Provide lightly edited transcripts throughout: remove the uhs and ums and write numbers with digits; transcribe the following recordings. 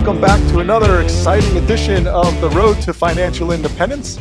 welcome back to another exciting edition of The Road to Financial Independence.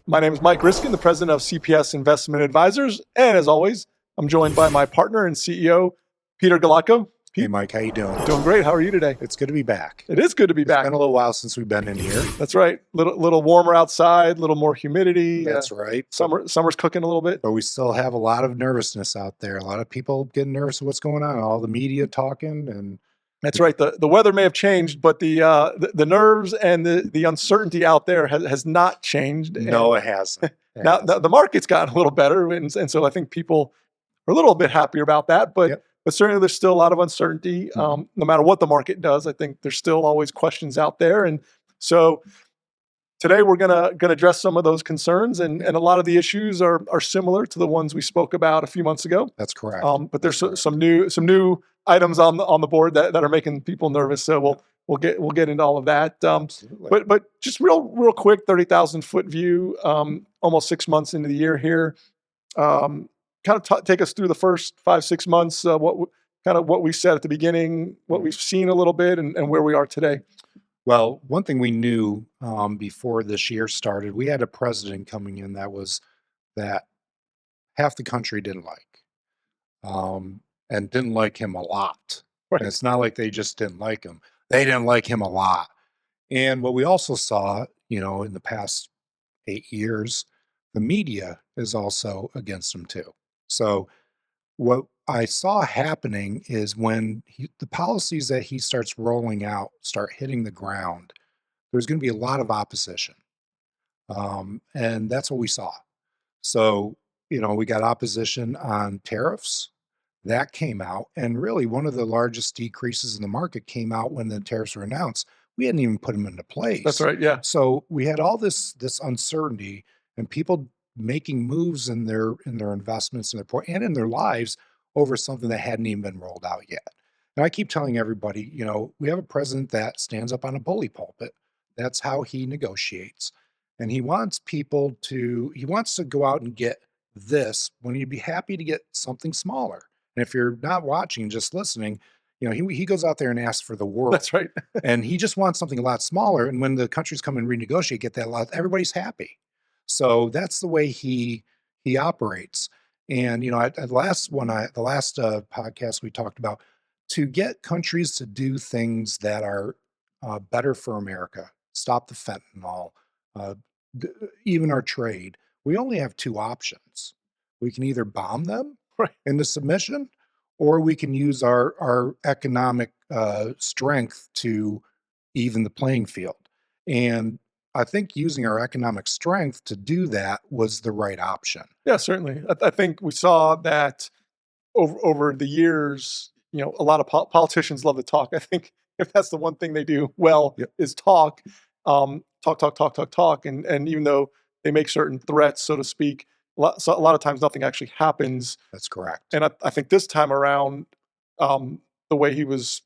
My name is Mike Riskin, the president of CPS Investment Advisors. And as always, I'm joined by my partner and CEO, Peter Golotko. Hey, Mike, how you doing? Doing great. How are you today? It's good to be back. It is good to be back. It's been a little while since we've been in here. That's right. Little warmer outside, a little more humidity. That's right. Summer's cooking a little bit. But we still have a lot of nervousness out there. A lot of people getting nervous of what's going on. All the media talking, and that's right. The weather may have changed, but the nerves and the uncertainty out there has not changed. No, it hasn't. Now the market's gotten a little better, and so I think people are a little bit happier about that. But But certainly there's still a lot of uncertainty. No matter what the market does, I think there's still always questions out there. And so today we're gonna address some of those concerns, and a lot of the issues are similar to the ones we spoke about a few months ago. That's correct. But there's some new items on the board that are making people nervous. So we'll get into all of that. But just real quick, 30,000 foot view. Almost 6 months into the year here. Kind of take us through the first 5-6 months, what we said at the beginning, what we've seen a little bit, and where we are today. Well, one thing we knew before this year started, we had a president coming in that half the country didn't like, and didn't like him a lot. Right. And it's not like they just didn't like him; they didn't like him a lot. And what we also saw, in the past 8 years, the media is also against him too. So what I saw happening is when the policies that he starts rolling out start hitting the ground, there's going to be a lot of opposition. And that's what we saw. So, we got opposition on tariffs. That came out. And really, one of the largest decreases in the market came out when the tariffs were announced. We hadn't even put them into place. That's right, yeah. So we had all this uncertainty and people making moves in their investments and in their lives over something that hadn't even been rolled out yet. And I keep telling everybody, we have a president that stands up on a bully pulpit. That's how he negotiates. And he wants to go out and get this when he'd be happy to get something smaller. And if you're not watching, just listening, he goes out there and asks for the world. That's right. And he just wants something a lot smaller. And when the countries come and renegotiate, get that lot, everybody's happy. So that's the way he operates. And at the last podcast we talked about, to get countries to do things that are better for America, stop the fentanyl, even our trade. We only have two options. We can either bomb them into submission, or we can use our economic strength to even the playing field. And I think using our economic strength to do that was the right option. Yeah, certainly. I think we saw that over the years. A lot of politicians love to talk. I think if that's the one thing they do well, is talk, talk. And even though they make certain threats, so to speak, a lot of times nothing actually happens. That's correct. And I think this time around, the way he was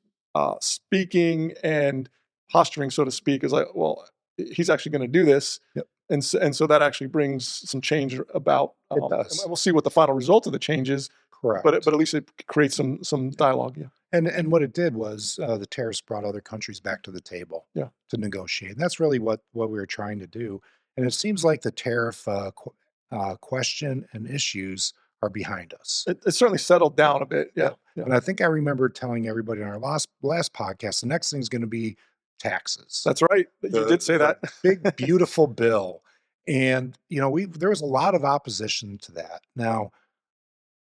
speaking and posturing, so to speak, is like, well, he's actually going to do this. Yep. And so that actually brings some change about. It does. And we'll see what the final result of the change is. Correct. But at least it creates some dialogue. Yeah. And what it did was the tariffs brought other countries back to the table to negotiate. And that's really what we were trying to do. And it seems like the tariff question and issues are behind us. It certainly settled down a bit. Yeah. And I think I remember telling everybody on our last podcast, the next thing is going to be taxes. That's right. You did say that. Big, beautiful bill. And, there was a lot of opposition to that. Now,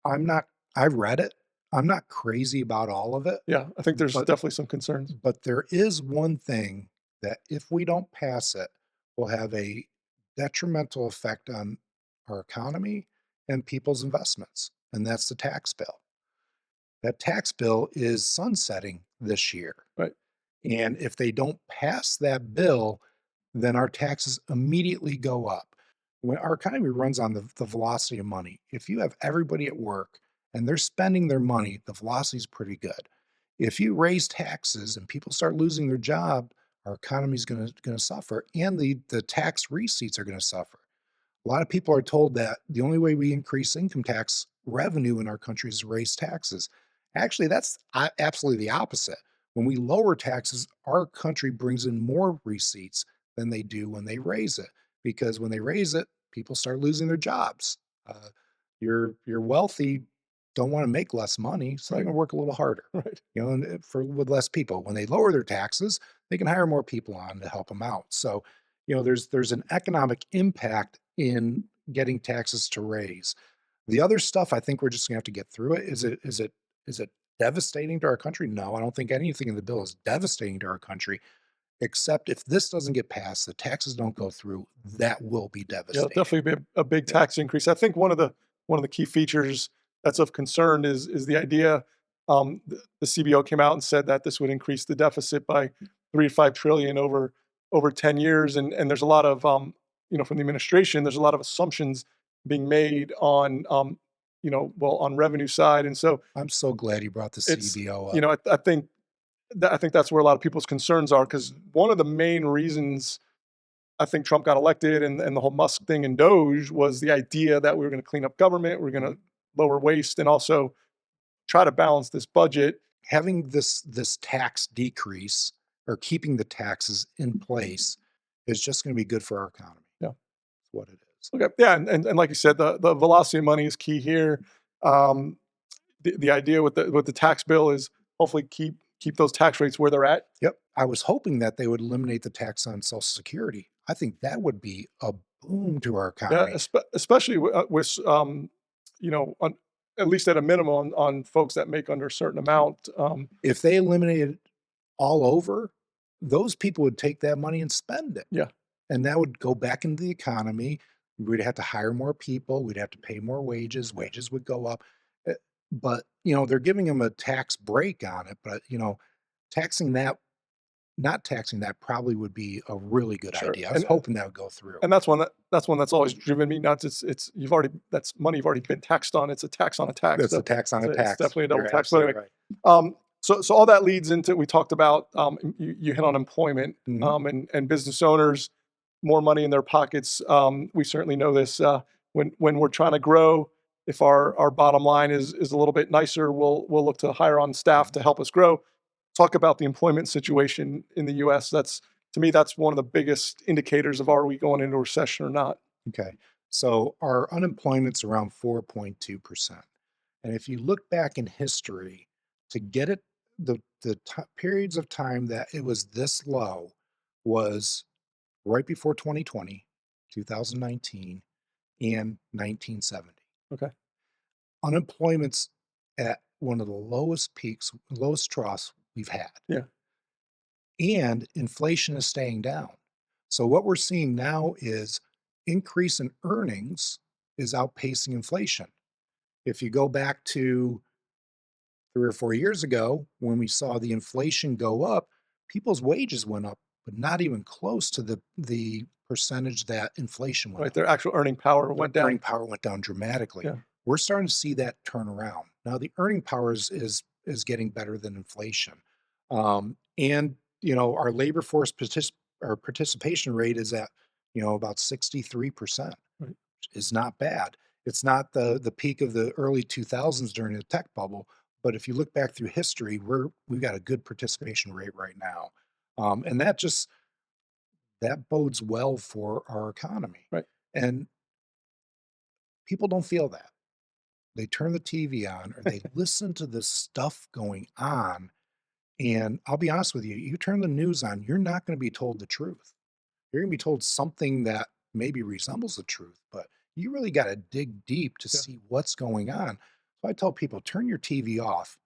I read it. I'm not crazy about all of it. Yeah, I think there's definitely some concerns. But there is one thing that if we don't pass it, will have a detrimental effect on our economy and people's investments. And that's the tax bill. That tax bill is sunsetting this year. Right. And if they don't pass that bill, then our taxes immediately go up. When our economy runs on the velocity of money, if you have everybody at work and they're spending their money, the velocity is pretty good. If you raise taxes and people start losing their job, our economy is going to suffer, and the tax receipts are going to suffer. A lot of people are told that the only way we increase income tax revenue in our country is to raise taxes. Actually, that's absolutely the opposite. When we lower taxes, our country brings in more receipts than they do when they raise it. Because when they raise it, people start losing their jobs. Uh, you're wealthy, don't want to make less money, so they're Right. going to work a little harder. Right. And for with less people, when they lower their taxes, they can hire more people on to help them out. So, there's an economic impact in getting taxes to raise. The other stuff, I think we're just gonna have to get through it. Is it devastating to our country? No, I don't think anything in the bill is devastating to our country, except if this doesn't get passed, the taxes don't go through, that will be Yeah, devastating. definitely be a big Yeah. tax increase. I think one of the key features that's of concern is the idea. The CBO came out and said that this would increase the deficit by 3 to 5 trillion over 10 years, and there's a lot of from the administration. There's a lot of assumptions being made on on revenue side, and so I'm so glad you brought the it's CBO you up. know I think that's where a lot of people's concerns are because one of the main reasons I think Trump got elected and the whole Musk thing and Doge was the idea that we were going to clean up government, we're going to lower waste, and also try to balance this budget. Having this tax decrease or keeping the taxes in place is just gonna be good for our economy. Yeah. That's what it is. Okay. Yeah. And like you said, the velocity of money is key here. Um, the idea with the tax bill is hopefully keep those tax rates where they're at. Yep. I was hoping that they would eliminate the tax on Social Security. I think that would be a boom to our Yeah. economy. Especially with on, at least at a minimum on folks that make under a certain amount. If they eliminated it all over, those people would take that money and spend it. Yeah. And that would go back into the economy. We'd have to hire more people. We'd have to pay more wages. Wages would go up. Uh, But, they're giving them a tax break on it. But, taxing that, not taxing that probably would be a really good Sure. idea. I was hoping that would go through. And that's one that's always driven me nuts. It's you've already that's money you've already been taxed on. It's a tax on a tax. That's So a tax on a it's tax. definitely a double You're tax. But absolutely anyway, right. so all that leads into we talked about you hit on employment Mhm. and business owners more money in their pockets. We certainly know this when we're trying to grow. If our bottom line is a little bit nicer, we'll look to hire on staff to help us grow. Talk about the employment situation in the U.S. That's to me that's one of the biggest indicators of are we going into a recession or not. Okay. So our unemployment's around 4.2%. And if you look back in history, to get it, the periods of time that it was this low was right before 2020, 2019, and 1970. Okay. Unemployment's at one of the lowest peaks, lowest troughs we've had, Yeah. and inflation is staying down. So what we're seeing now is increase in earnings is outpacing inflation. If you go back to 3 or 4 years ago, when we saw the inflation go up, people's wages went up, but not even close to the percentage that inflation went Right. up. Their actual earning power Their went down. earning power went down dramatically. Yeah. We're starting to see that turn around. Now the earning power is getting better than inflation. And our labor force our participation rate is at about 63%. Right. Is not bad. It's not the peak of the early 2000s during the tech bubble, but if you look back through history, we've got a good participation rate right now, and that bodes well for our economy. Right. And people don't feel that. They turn the TV on or they listen to this stuff going on, and I'll be honest with you, you turn the news on, you're not going to be told the truth. You're gonna be told something that maybe resembles the truth, but you really got to dig deep to Yeah. see what's going on. So I tell people, turn your TV off,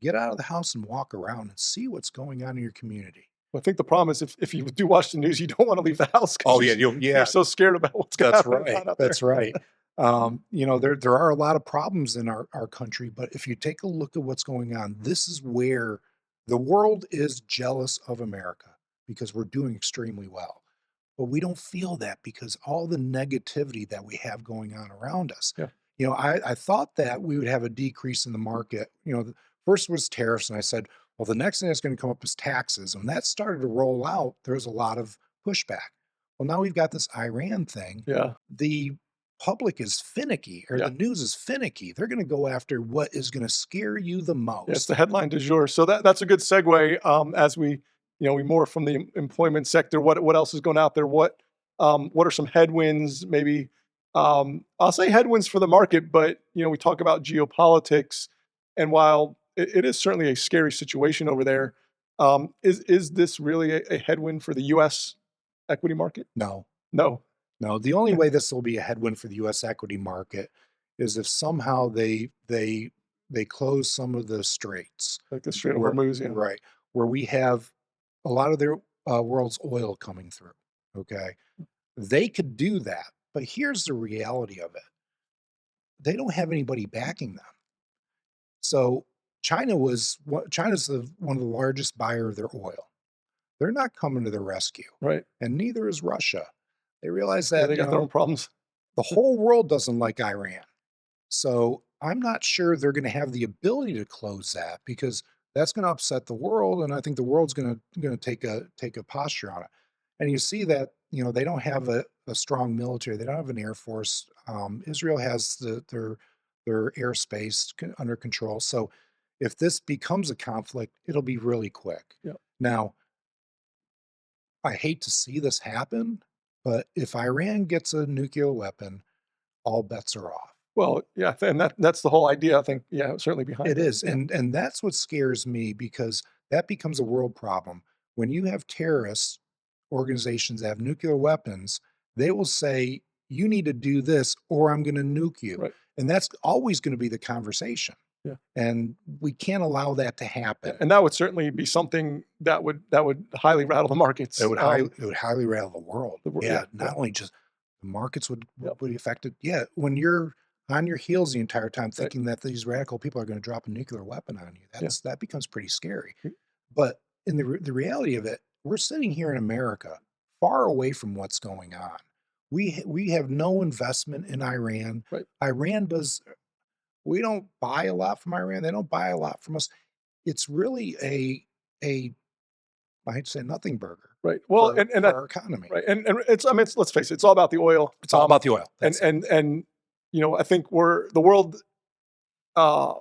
get out of the house and walk around and see what's going on in your community. Well, I think the problem is if you do watch the news, you don't want to leave the house because you're so scared about what's going to That's happen right. out there. That's right. There are a lot of problems in our country, but if you take a look at what's going on, this is where the world is jealous of America because we're doing extremely well. But we don't feel that because all the negativity that we have going on around us. Yeah. I thought that we would have a decrease in the market. The first was tariffs, and I said, well, the next thing that's going to come up is taxes. And when that started to roll out, there was a lot of pushback. Well, now we've got this Iran thing. Yeah. The public is finicky, or Yeah. the news is finicky. They're going to go after what is going to scare you the Yeah, it's most. the headline du jour. So that's a good segue as we we morph from the employment sector. What else is going out there? What are some headwinds? Maybe I'll say headwinds for the market, but we talk about geopolitics, and while it is certainly a scary situation over there, is this really a headwind for the U.S. equity market? No, No, no. The only way this will be a headwind for the U.S. equity market is if somehow they close some of the straits, like the Strait of where Hormuz. Yeah, right, where we have a lot of their world's oil coming through. Okay, they could do that, but here's the reality of it: they don't have anybody backing them. So China's one of the largest buyer of their oil. They're not coming to their rescue, right. and neither is Russia. They realize Yeah, that, they got their own problems. the whole world doesn't like Iran. So I'm not sure they're going to have the ability to close that, because that's going to upset the world, and I think the world's going to take a posture on it. And you see that, they don't have a strong military. They don't have an air force. Israel has their airspace under control. So if this becomes a conflict, it'll be really quick. Yeah. Now, I hate to see this happen, but if Iran gets a nuclear weapon, all bets are off. Well, yeah, and that's the whole idea. I think, yeah, certainly behind It it. is, Yeah, and that's what scares me, because that becomes a world problem. When you have terrorist organizations that have nuclear weapons, they will say, "You need to do this, or I'm going to nuke you," right. and that's always going to be the conversation. Yeah. And we can't allow that to Yeah, happen. and that would certainly be something that would highly rattle the markets. It would highly rattle the world. Yeah, Yeah, yeah, not only just the markets yep, would be affected. Yeah, when you're on your heels the entire time right, thinking that these radical people are going to drop a nuclear weapon on you, yeah, that becomes pretty scary. mm, But in the reality of it, we're sitting here in America, far away from what's going on. We have no investment in Iran. right, Iran does. We don't buy a lot from Iran. They don't buy a lot from us. It's really a I hate to say nothing burger right. Well, and for I, our economy. right, and it's, I mean, let's face it, it's all about the oil. It's all about the oil. And That's it. and I think the world, uh,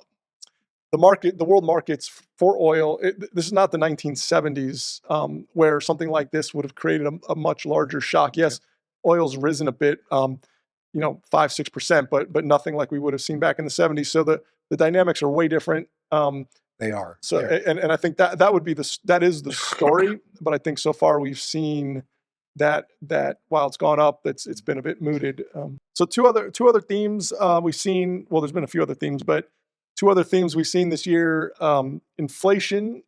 the world markets for oil. This is not the 1970s, where something like this would have created a much larger shock. Yeah, Yes, oil's risen a bit, 5-6%, but nothing like we would have seen back in the 70s. So the dynamics are way different. they are. So They're and I think that would be that is the story. But I think so far we've seen that while it's gone up, it's been a bit mooted. So two other themes we've seen. Well, there's been a few other themes, but two other themes we've seen this year: inflation.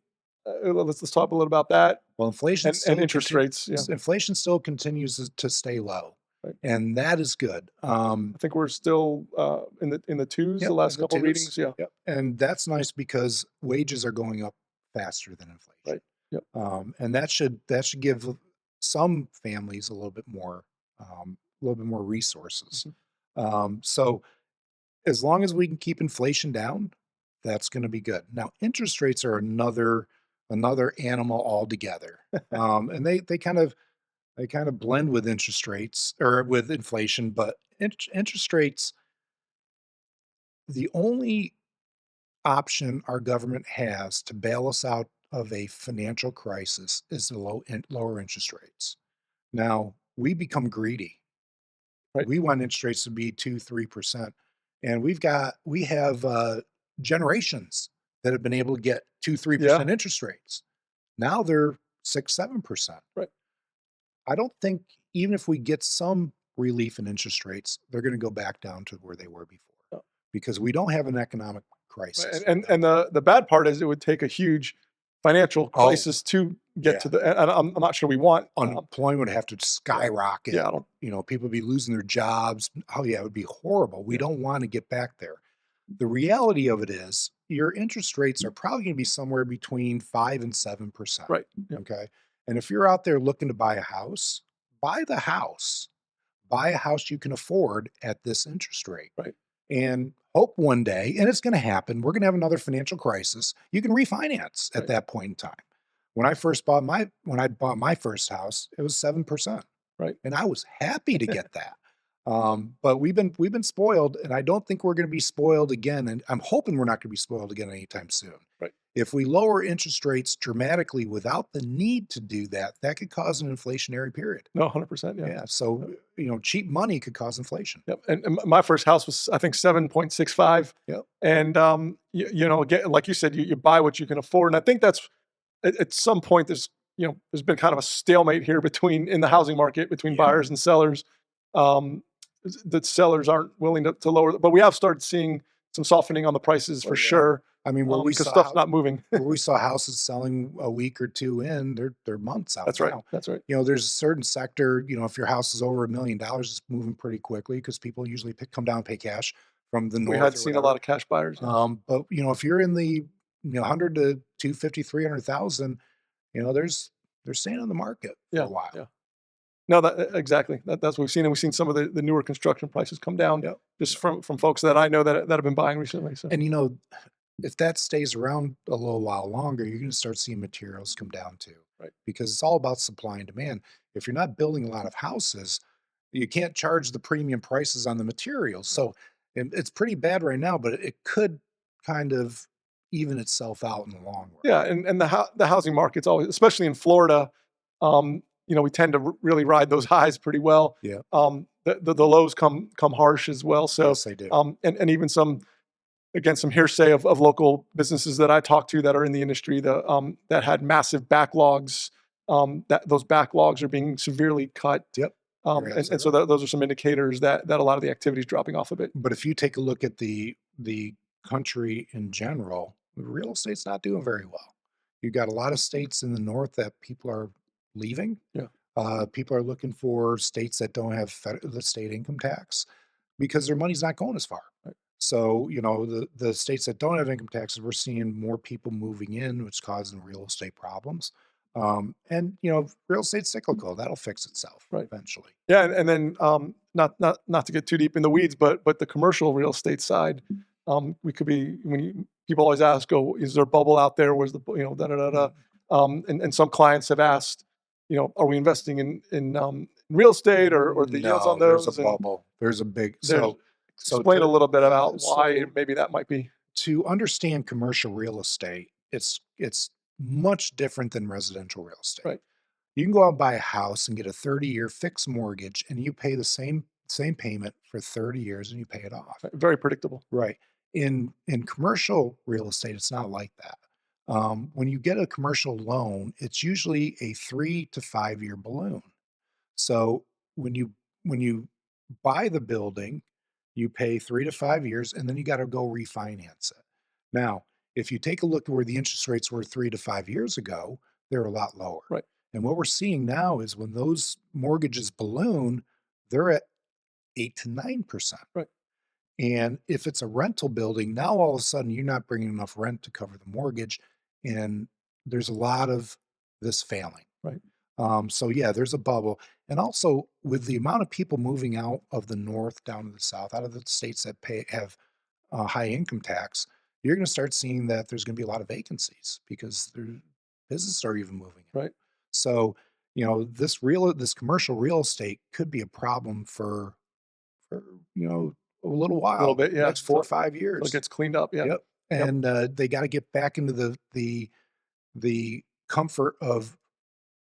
Let's talk a little about that, Well, and interest rates. Yeah, inflation still continues to stay low, right. and that is good. I think we're still in the twos the Yep, last the couple twos. readings. Yeah, Yep, and that's nice because wages are going up faster than inflation, right. Yep. and that should give some families a little bit more resources. Mhm. So as long as we can keep inflation down, that's going to be good. Now, interest rates are another animal altogether, and they kind of blend with interest rates or with inflation. But interest rates, the only option our government has to bail us out of a financial crisis is the lower interest rates. Now we become greedy. Right. We want interest rates to be 2-3%, and we have generations that have been able to get two three Yeah. percent interest rates. Now they're 6-7%. Right. I don't think, even if we get some relief in interest rates, they're going to go back down to where they were before, Yeah. because we don't have an economic Right, crisis right and now. and the bad part is it would take a huge financial Oh, crisis to get yeah. to the, and I'm not sure we want. Unemployment would have to Yeah, skyrocket. yeah, I don't. People would be losing their jobs. Oh, yeah, it would be horrible. We Yeah, don't want to get back there. The reality of it is your interest rates are probably going to be somewhere between 5 and 7%. right. Yeah, Okay. And if you're out there looking to buy a house, buy the house. Buy a house you can afford at this interest rate, right. and hope one day, and it's going to happen, we're going to have another financial crisis. You can refinance at Right. that point in time. When I bought my first house, it was 7%, Right. and I was happy to get that. But we've been spoiled, and I don't think we're going to be spoiled again. And I'm hoping we're not going to be spoiled again anytime soon. Right. If we lower interest rates dramatically without the need to do that, that could cause an inflationary period. No, 100%. Yeah. Yeah. So, cheap money could cause inflation. Yep. And my first house was, I think, 7.65. Yep. And, again, like you said, you buy what you can afford. And I think that's at some point, there's been kind of a stalemate here in the housing market between Yeah. buyers and sellers. Um, the sellers aren't willing to lower, but we have started seeing some softening on the prices Oh, for yeah. sure. I mean, Because stuff's not moving. where we saw houses selling a week or two in, they're months out That's right. now. That's right. There's a certain sector, if your house is over $1 million, it's moving pretty quickly because people usually come down and pay cash from the We north had or seen a whatever. lot of cash buyers. Yeah. But if you're in the 100 to 250, 300,000, they're staying on the market for Yeah. a while. Yeah. No, exactly. That's what we've seen, and we've seen some of the newer construction prices come down Yep. just from folks that I know that have been buying recently. So And if that stays around a little while longer, you're going to start seeing materials come down too. Right. Because it's all about supply and demand. If you're not building a lot of houses, you can't charge the premium prices on the materials. So it's pretty bad right now, but it could kind of even itself out in the long run. yeah, and the housing market's always, especially in Florida, we tend to really ride those highs pretty well. Yeah. The lows come harsh as well. So Yes, they do. and even some hearsay of local businesses that I talk to that are in the industry that had massive backlogs. That those backlogs are being severely cut. Yep. You're And so absolutely those are some indicators that a lot of the activity is dropping off a bit. But if you take a look at the country in general, real estate's not doing very well. You've got a lot of states in the north that people are leaving. Yeah. People are looking for states that don't have the state income tax because their money's not going as far. Right. So, the states that don't have income taxes, we're seeing more people moving in, which causing real estate problems. And real estate's cyclical. That'll fix itself Right. eventually. Yeah, and then not to get too deep in the weeds, but the commercial real estate side, we could be people always ask, "Oh, is there a bubble out there? Where's the da da da da?" And some clients have asked, are we investing in real estate or the yields on No, there's those? a bubble. There's a big There's- so Explain a to little bit about why so maybe that might be. to understand commercial real estate, it's much different than residential real estate. Right. You can go out and buy a house and get a 30-year fixed mortgage, and you pay the same payment for 30 years, and you pay it off. Very predictable. Right. In commercial real estate, it's not like that. When you get a commercial loan, it's usually a 3 to 5 year balloon. So when you buy the building, you pay 3 to 5 years, and then you got to go refinance it. Now, if you take a look at where the interest rates were 3 to 5 years ago, they're a lot lower. Right. And what we're seeing now is when those mortgages balloon, they're at 8 to 9%. Right. And if it's a rental building, now all of a sudden you're not bringing enough rent to cover the mortgage, and there's a lot of this failing. Right. So yeah, there's a bubble, and also with the amount of people moving out of the north down to the south, out of the states that have high income tax, you're going to start seeing that there's going to be a lot of vacancies because businesses are even moving in. Right. So this commercial real estate could be a problem for a little while, A little bit, yeah. next 4 or So 5 years. it gets cleaned up. Yeah. Yep. Yep. And they got to get back into the comfort of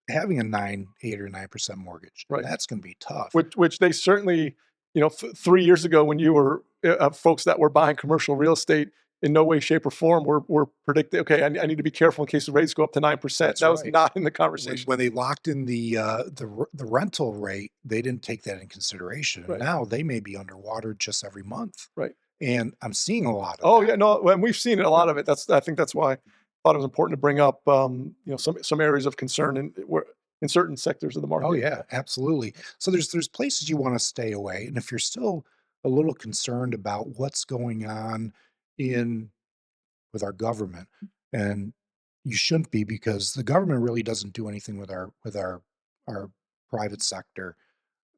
having a 8 or 9% mortgage. Right. And that's going to be tough. Which they certainly, 3 years ago when you were folks that were buying commercial real estate, in no way, shape, or form were predicting. Okay, I need to be careful in case the rates go up to 9%. That's That was right. not in the conversation. When they locked in the rental rate, they didn't take that in consideration. Right. Now they may be underwater just every month. Right. And I'm seeing a lot of Oh that. yeah, no, and we've seen a lot of it. I think that's why I thought it was important to bring up, some areas of concern in certain sectors of the market. Oh yeah, absolutely. So there's places you want to stay away, and if you're still a little concerned about what's going on in with our government, and you shouldn't be because the government really doesn't do anything with our private sector.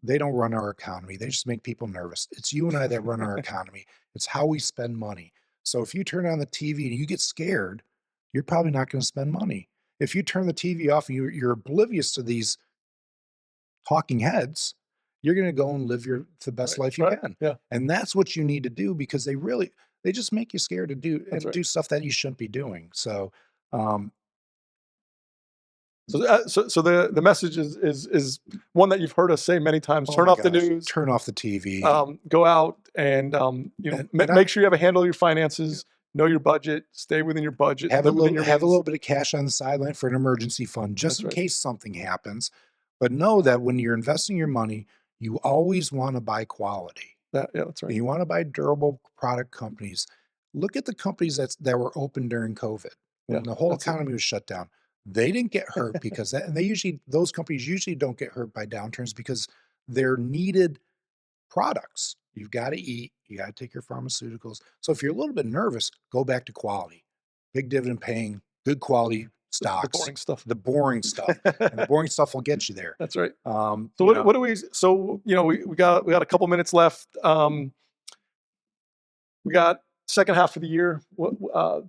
They don't run our economy. They just make people nervous. It's you and I that run our economy. It's how we spend money. So if you turn on the TV and you get scared, you're probably not going to spend money. If you turn the TV off and you're oblivious to these talking heads, you're going to go and live the best life you Right. can. Yeah. And that's what you need to do, because they just make you scared to do That's right. do stuff that you shouldn't be doing. So, um, So the message is one that you've heard us say many times. oh Turn my off the gosh, news. turn off the TV. Go out and And make sure you have a handle on your finances. Know your budget. Stay within your budget. have Live within your have a means. little bit of cash on the sideline for an emergency fund, just That's in right. case something happens. But know that when you're investing your money, you always want to buy quality. Yeah, that's right. You want to buy durable product companies. Look at the companies that were open during COVID when Yeah, the whole that's it. economy was shut down. They didn't get hurt because that, and those companies usually don't get hurt by downturns because they're needed products. You've got to eat, you got to take your pharmaceuticals. So if you're a little bit nervous, go back to quality, big dividend paying, good quality The stocks, boring stuff. the boring stuff, and the boring stuff will get you there. That's right. So So what do we? So we got a couple minutes left. We got second half of the year. What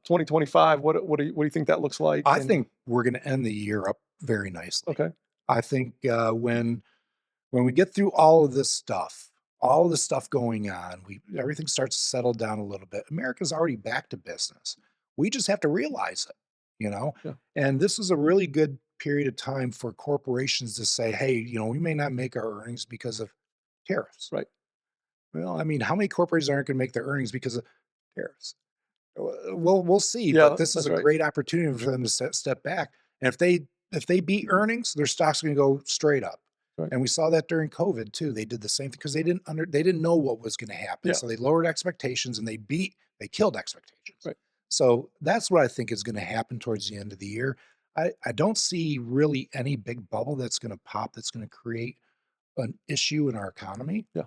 2025? What do you think that looks like? I think we're going to end the year up very nicely. Okay. I think when we get through all of this stuff, all of the stuff going on, everything starts to settle down a little bit. America's already back to business. We just have to realize it, you know. Yeah. And this is a really good period of time for corporations to say, hey, we may not make our earnings because of tariffs. Right. Well, I mean, how many corporations aren't going to make their earnings because of tariffs? We'll see. Yeah, But this is that's a right. great opportunity for them to step back. And if they beat earnings, their stock's going to go straight up. Right. And we saw that during COVID too. They did the same thing because they didn't know what was going to happen. Yeah. So they lowered expectations and they killed expectations. Right. So that's what I think is going to happen towards the end of the year. I don't see really any big bubble that's going to pop that's going to create an issue in our economy. Yeah.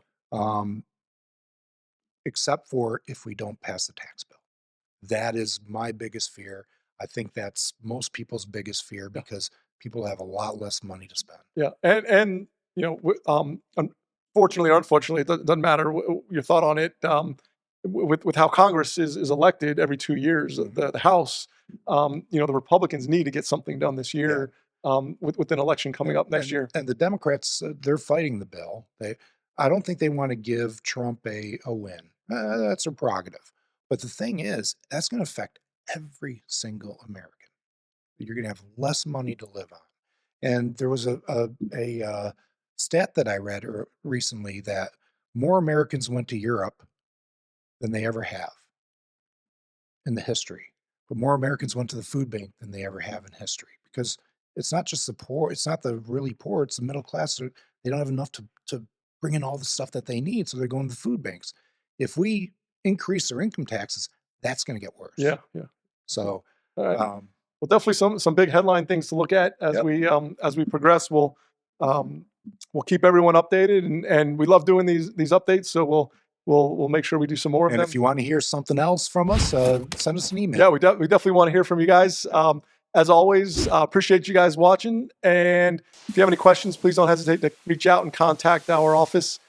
Except for if we don't pass the tax bill. That is my biggest fear. I think that's most people's biggest fear because people have a lot less money to spend. Yeah, and unfortunately or unfortunately, it doesn't matter your thought on it. With how Congress is elected every 2 years, the House, the Republicans need to get something done this year. With an election coming up next year. And the Democrats, they're fighting the bill. I don't think they want to give Trump a win. That's their prerogative. But the thing is, that's going to affect every single American. You're going to have less money to live on. And there was a stat that I read recently that more Americans went to Europe than they ever have in the history. But more Americans went to the food bank than they ever have in history, because it's not just the poor, it's not the really poor, it's the middle class. They don't have enough to bring in all the stuff that they need, so they're going to the food banks. If we increase their income taxes, that's going to get worse. Yeah. So, all right. Well, definitely some big headline things to look at as we progress. We'll keep everyone updated, and we love doing these updates. So we'll make sure we do some more of them. And if you want to hear something else from us, send us an email. Yeah, we definitely want to hear from you guys. As always, appreciate you guys watching. And if you have any questions, please don't hesitate to reach out and contact our office.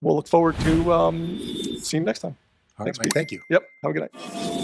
We'll look forward to seeing you next time. All right, Mike, thank you. Yep. Have a good night.